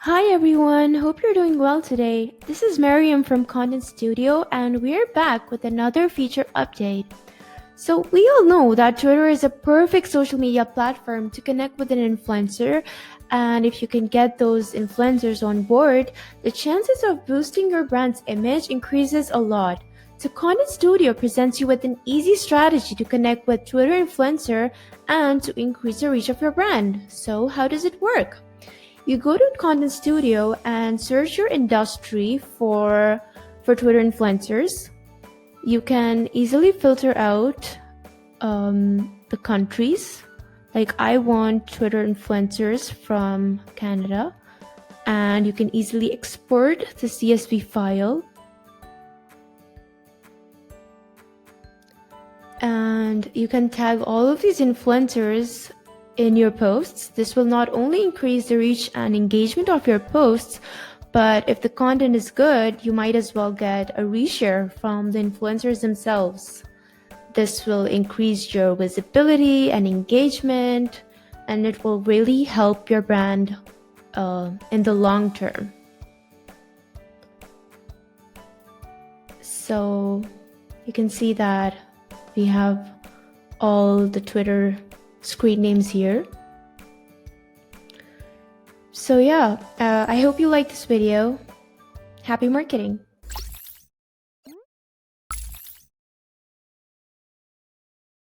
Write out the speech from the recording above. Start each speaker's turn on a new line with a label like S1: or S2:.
S1: Hi everyone, hope you're doing well today. This is Mariam from Content Studio and we're back with another feature update. So we all know that Twitter is a perfect social media platform to connect with an influencer, and if you can get those influencers on board, the chances of boosting your brand's image increases a lot. So Content Studio presents you with an easy strategy to connect with Twitter influencer and to increase the reach of your brand. So how does it work? You go to Content Studio and search your industry for Twitter influencers. You can easily filter out the countries. Like I want Twitter influencers from Canada, and you can easily export the CSV file. And you can tag all of these influencers in your posts. This will not only increase the reach and engagement of your posts, but if the content is good, you might as well get a reshare from the influencers themselves. This will increase your visibility and engagement, and it will really help your brand in the long term. So you can see that we have all the Twitter screen names here. So yeah, I hope you like this video. Happy marketing!